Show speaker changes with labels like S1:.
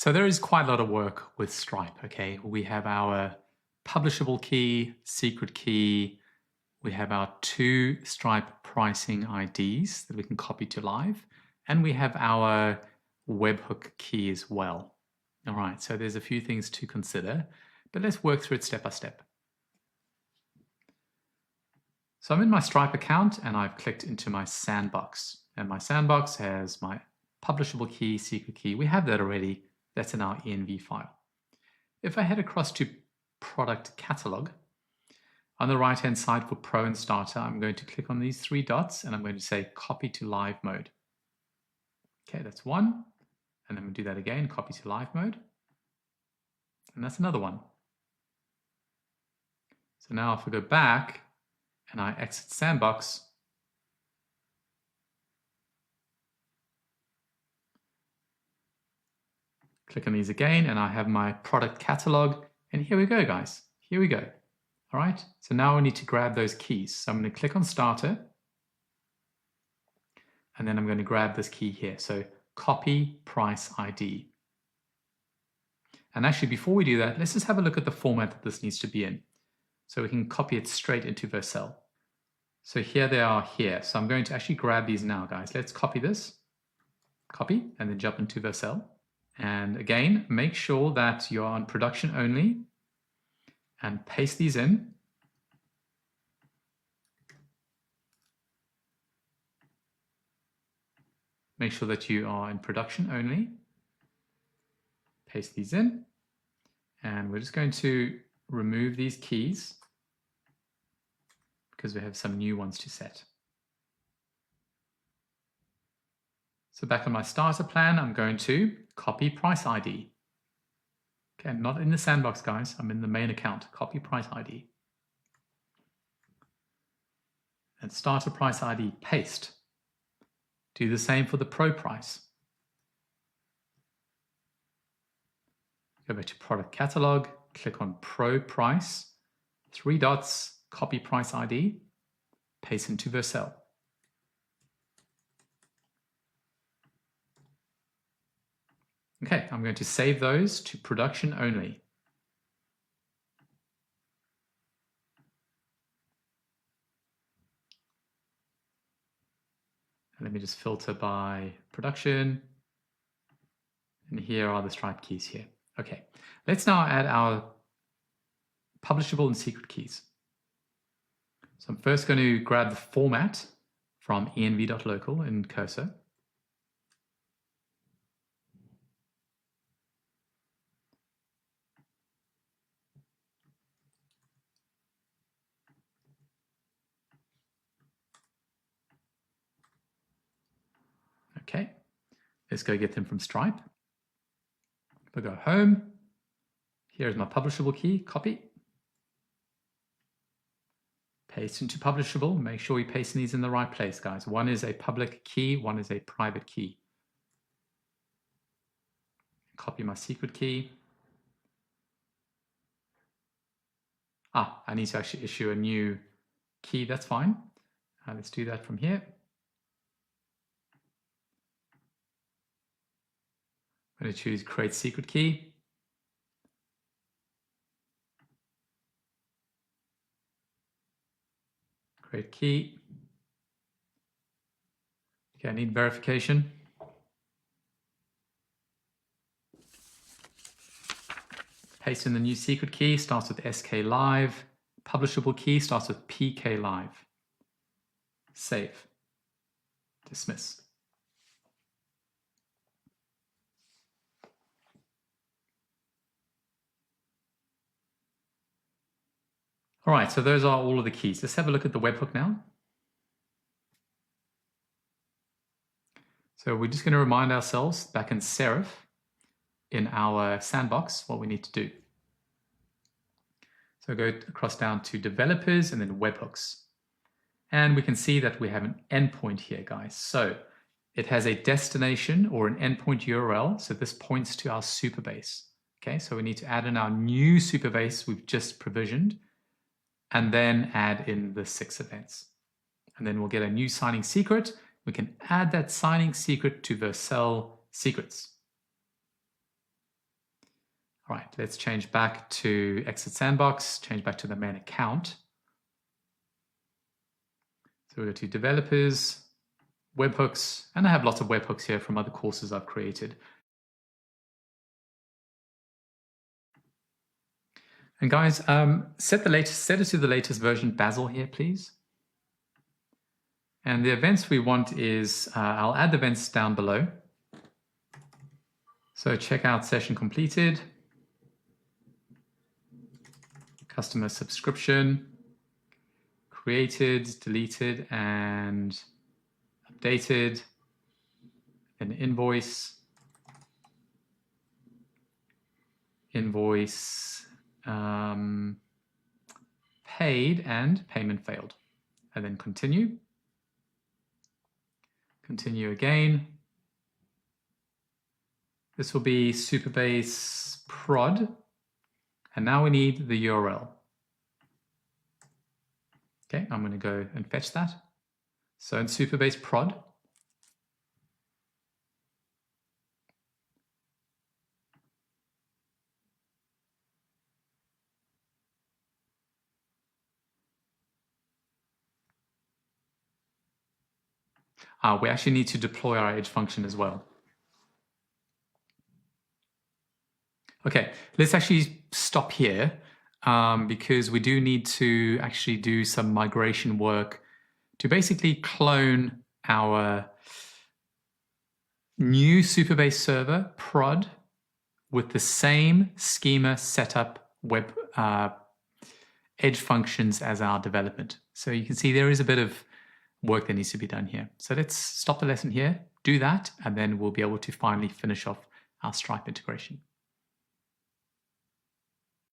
S1: So there is quite a lot of work with Stripe, okay? We have our publishable key, secret key. We have our 2 Stripe pricing IDs that we can copy to live. And we have our webhook key as well. All right, so there's a few things to consider, but let's work through it step by step. So I'm in my Stripe account and I've clicked into my sandbox. And my sandbox has my publishable key, secret key. We have that already. That's in our env file. If I head across to product catalog, on the right-hand side for Pro and Starter, I'm going to click on these 3 dots and I'm going to say copy to live mode. Okay, that's one. And then we'll do that again, copy to live mode. And that's another one. So now if I go back and I exit sandbox, click on these again, and I have my product catalog. And here we go, guys. Here we go. All right. So now we need to grab those keys. So I'm going to click on Starter. And then I'm going to grab this key here. So copy price ID. And actually, before we do that, let's just have a look at the format that this needs to be in. So we can copy it straight into Vercel. So here they are here. So I'm going to actually grab these now, guys. Let's copy this. Copy, and then jump into Vercel. And again, make sure that you're on production only and paste these in. Make sure that you are in production only. Paste these in. And we're just going to remove these keys because we have some new ones to set. So back on my starter plan, I'm going to copy price ID. Okay, I'm not in the sandbox, guys. I'm in the main account. Copy price ID. And starter price ID, paste. Do the same for the pro price. Go back to product catalog, click on pro price, 3 dots, copy price ID, paste into Vercel. Okay, I'm going to save those to production only. And let me just filter by production. And here are the Stripe keys here. Okay, let's now add our publishable and secret keys. So I'm first going to grab the format from env.local in Cursor. Okay, let's go get them from Stripe. If I go home, here's my publishable key, copy. Paste into publishable. Make sure you paste these in the right place, guys. One is a public key, one is a private key. Copy my secret key. I need to actually issue a new key, that's fine. Let's do that from here. I'm going to choose create secret key. Create key. Okay, I need verification. Paste in the new secret key, starts with SK live. Publishable key starts with PK live. Save. Dismiss. All right, so those are all of the keys. Let's have a look at the webhook now. So we're just going to remind ourselves back in Serif, in our sandbox, what we need to do. So go across down to developers and then webhooks. And we can see that we have an endpoint here, guys. So it has a destination or an endpoint URL. So this points to our Supabase. Okay, so we need to add in our new Supabase we've just provisioned, and then add in the 6 events. And then we'll get a new signing secret. We can add that signing secret to Vercel secrets. All right, let's change back to Exit Sandbox, change back to the main account. So we go to Developers, Webhooks, and I have lots of webhooks here from other courses I've created. And guys, set it to the latest version Bazel here, please. And the events we want is, I'll add the events down below. So checkout session completed, customer subscription, created, deleted, and updated, an invoice, paid, and payment failed. And then continue. Continue again. This will be Supabase prod. And now we need the URL. Okay, I'm going to go and fetch that. So in Supabase prod, we actually need to deploy our edge function as well. Okay, let's actually stop here because we do need to actually do some migration work to basically clone our new Supabase server prod with the same schema setup web edge functions as our development. So you can see there is a bit of work that needs to be done here. So let's stop the lesson here, do that, and then we'll be able to finally finish off our Stripe integration.